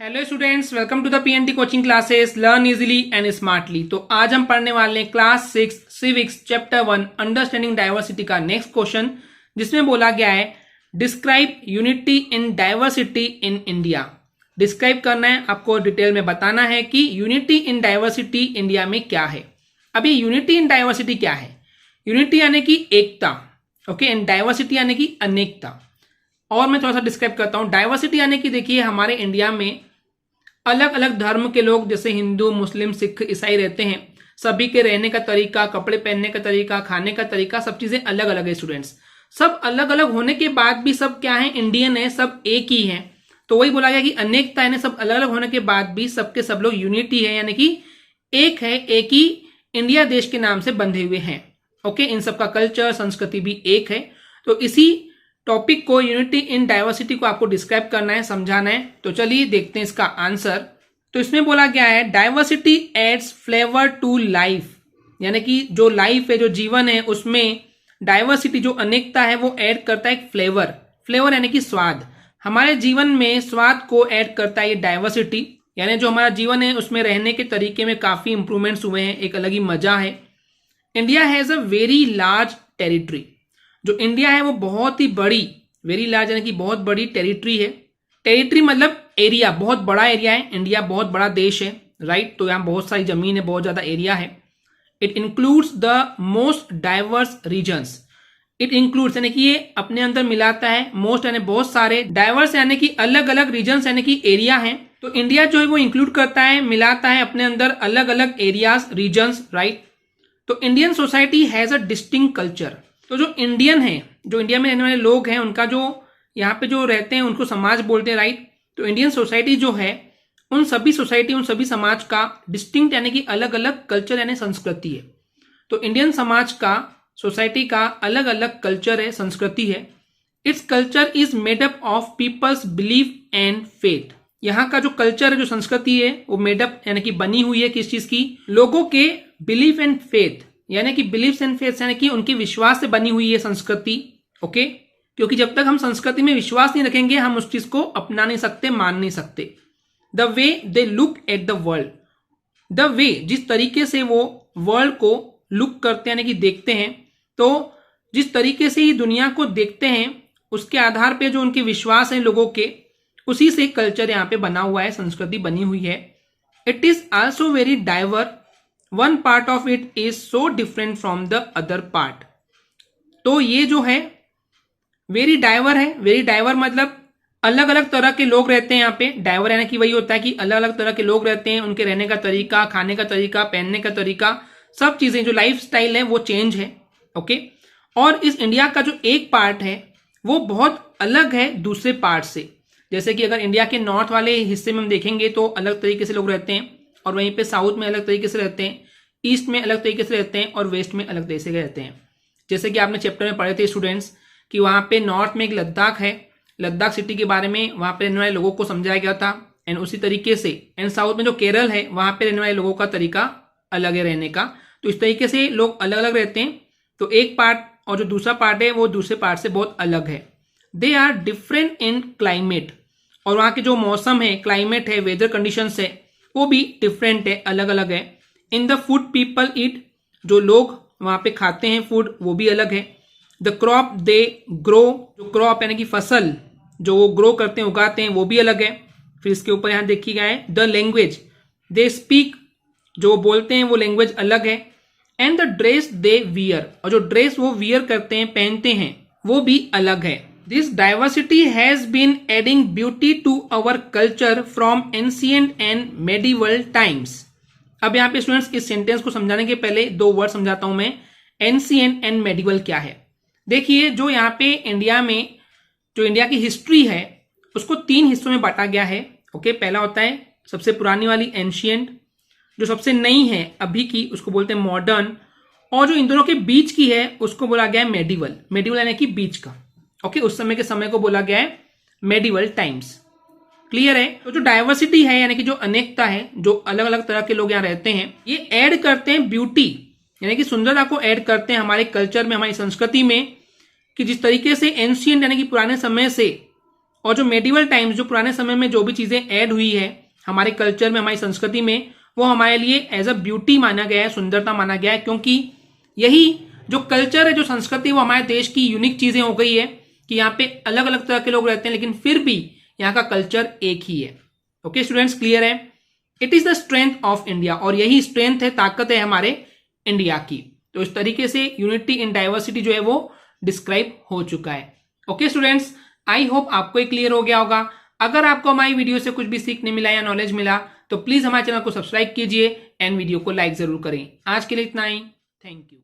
Hello students, welcome to the PNT coaching classes learn easily and smartly. तो आज हम पढ़ने वाले हैं class 6 civics chapter 1 understanding diversity का नेक्स्ट क्वेश्चन, जिसमें बोला गया है describe unity in diversity in India. Describe करना है, आपको डिटेल में बताना है कि यूनिटी इन डाइवर्सिटी इंडिया में क्या है। अभी यूनिटी इन डाइवर्सिटी क्या है? यूनिटी यानी कि एकता, ओके, एंड डाइवर्सिटी यानी कि अनेकता। और मैं थोड़ा सा डिस्क्राइब करता हूं। डाइवर्सिटी यानी कि देखिए, हमारे इंडिया में अलग अलग धर्म के लोग जैसे हिंदू, मुस्लिम, सिख, ईसाई रहते हैं। सभी के रहने का तरीका, कपड़े पहनने का तरीका, खाने का तरीका, सब चीजें अलग अलग है स्टूडेंट्स। सब अलग अलग होने के बाद भी सब क्या है? इंडियन है, सब एक ही है। तो वही बोला गया कि अनेकता यानी सब अलग अलग होने के बाद भी सबके सब लोग यूनिटी है, यानी कि एक है, एक ही इंडिया देश के नाम से बंधे हुए हैं। ओके, इन सबका कल्चर, संस्कृति भी एक है। तो इसी टॉपिक को, यूनिटी इन डाइवर्सिटी को आपको डिस्क्राइब करना है, समझाना है। तो चलिए देखते हैं इसका आंसर। तो इसमें बोला गया है diversity adds flavour to life, यानी कि जो लाइफ है, जो जीवन है, उसमें डाइवर्सिटी, जो अनेकता है, वो ऐड करता है एक फ्लेवर। फ्लेवर यानी कि स्वाद। हमारे जीवन में स्वाद को ऐड करता है ये डाइवर्सिटी, यानी जो हमारा जीवन है उसमें रहने के तरीके में काफी इंप्रूवमेंट्स हुए हैं, एक अलग ही मजा है। India has a very large territory. जो इंडिया है वो बहुत ही बड़ी, वेरी लार्ज यानी कि बहुत बड़ी टेरिटरी है। टेरिटरी मतलब एरिया, बहुत बड़ा एरिया है। इंडिया बहुत बड़ा देश है, राइट। तो यहाँ बहुत सारी जमीन है, बहुत ज्यादा एरिया है। It includes the most diverse regions. It includes यानी कि ये अपने अंदर मिलाता है, मोस्ट यानी बहुत सारे, डाइवर्स यानी कि अलग अलग रीजन्स यानी कि एरिया है। तो इंडिया जो है वो इंक्लूड करता है, मिलाता है अपने अंदर अलग अलग एरियाज, रीजन्स, राइट। तो Indian society has a distinct culture. तो जो इंडियन है, जो इंडिया में रहने वाले लोग हैं, उनका जो यहाँ पे जो रहते हैं उनको समाज बोलते हैं, राइट। तो इंडियन सोसाइटी जो है, उन सभी सोसाइटी, उन सभी समाज का डिस्टिंक्ट यानी कि अलग अलग कल्चर यानी संस्कृति है। तो इंडियन समाज का, सोसाइटी का अलग अलग कल्चर है, संस्कृति है। Its culture is made up of peoples belief and faith. यहाँ का जो कल्चर है, जो संस्कृति है, वो मेडअप यानी कि बनी हुई है किस चीज की? लोगों के बिलीफ एंड फेथ, यानी कि बिलीफ एंड फेथ यानी कि उनके विश्वास से बनी हुई है संस्कृति। ओके, क्योंकि जब तक हम संस्कृति में विश्वास नहीं रखेंगे, हम उस चीज को अपना नहीं सकते, मान नहीं सकते। The way they look at the world, the way, जिस तरीके से वो वर्ल्ड को लुक करते हैं यानी कि देखते हैं, तो जिस तरीके से ये दुनिया को देखते हैं, उसके आधार पे जो उनके विश्वास हैं लोगों के, उसी से कल्चर यहाँ पे बना हुआ है, संस्कृति बनी हुई है। It is also very diverse, one part of it is so different from the other part. तो ये जो है वेरी डाइवर है। वेरी डाइवर मतलब अलग अलग तरह के लोग रहते हैं यहाँ पे। डाइवर यानी कि वही होता है कि अलग अलग तरह के लोग रहते हैं, उनके रहने का तरीका, खाने का तरीका, पहनने का तरीका, सब चीजें, जो लाइफ स्टाइल है वो चेंज है। ओके, और इस इंडिया का जो एक पार्ट है वो बहुत अलग है दूसरे पार्ट से। जैसे कि अगर इंडिया के नॉर्थ वाले हिस्से में हम देखेंगे तो अलग तरीके से लोग रहते हैं, और वहीं पे साउथ में अलग तरीके से रहते हैं, ईस्ट में अलग तरीके से रहते हैं, और वेस्ट में अलग तरीके से रहते हैं। जैसे कि आपने चैप्टर में पढ़े थे स्टूडेंट्स कि वहाँ पे नॉर्थ में एक लद्दाख है, लद्दाख सिटी के बारे में वहाँ पे रहने वाले लोगों को समझाया गया था। एंड उसी तरीके से एंड साउथ में जो केरल है, वहाँ पे रहने वाले लोगों का तरीका अलग है रहने का। तो इस तरीके से लोग अलग अलग रहते हैं। तो एक पार्ट और जो दूसरा पार्ट है वो दूसरे पार्ट से बहुत अलग है। They are different in climate, और वहाँ के जो मौसम है, क्लाइमेट है, वेदर कंडीशंस है, वो भी डिफरेंट है, अलग अलग है। In the food people eat, जो लोग वहाँ पे खाते हैं फूड, वो भी अलग है। द क्रॉप दे ग्रो, जो क्रॉप यानी कि फसल जो वो ग्रो करते हैं, उगाते हैं, वो भी अलग है। फिर इसके ऊपर यहाँ देखिए गया है द लैंग्वेज दे स्पीक, जो बोलते हैं वो लैंग्वेज अलग है। And the dress they wear, और जो ड्रेस वो वियर करते हैं, पहनते हैं, वो भी अलग है। This diversity has been adding beauty to our culture from ancient and medieval times. अब यहाँ पे स्टूडेंट्स इस सेंटेंस को समझाने के पहले दो वर्ड समझाता हूं मैं। एंशिएंट एंड मेडिवल क्या है? देखिए, जो यहाँ पे इंडिया में, जो इंडिया की हिस्ट्री है, उसको तीन हिस्सों में बांटा गया है। ओके, पहला होता है सबसे पुरानी वाली एंशिएंट, जो सबसे नई है अभी की, उसको बोलते हैं मॉडर्न, और जो इन दोनों के बीच की है उसको बोला गया है मेडिवल। मेडिवल यानी कि बीच का। ओके, उस समय के समय को बोला गया है मेडिवल टाइम्स। क्लियर है? तो जो डाइवर्सिटी है यानी कि जो अनेकता है, जो अलग अलग तरह के लोग यहाँ रहते हैं, ये ऐड करते हैं ब्यूटी यानी कि सुंदरता को ऐड करते हैं हमारे कल्चर में, हमारी संस्कृति में, कि जिस तरीके से एंशिएंट यानी कि पुराने समय से और जो मेडिवल टाइम्स, जो पुराने समय में जो भी चीजें ऐड हुई है हमारे कल्चर में, हमारी संस्कृति में, वो हमारे लिए एज अ ब्यूटी माना गया है, सुंदरता माना गया है, क्योंकि यही जो कल्चर है, जो संस्कृति, वो हमारे देश की यूनिक चीजें हो गई है कि यहाँ पे अलग अलग तरह के लोग रहते हैं लेकिन फिर भी यहाँ का कल्चर एक ही है। ओके स्टूडेंट्स, क्लियर है? It is the strength of India, और यही स्ट्रेंथ है, ताकत है हमारे इंडिया की। तो इस तरीके से यूनिटी इन डाइवर्सिटी जो है वो डिस्क्राइब हो चुका है। ओके स्टूडेंट्स, आई होप आपको ये क्लियर हो गया होगा। अगर आपको हमारी वीडियो से कुछ भी सीखने मिला या नॉलेज मिला तो प्लीज हमारे चैनल को सब्सक्राइब कीजिए एंड वीडियो को लाइक जरूर करें। आज के लिए इतना ही, थैंक यू।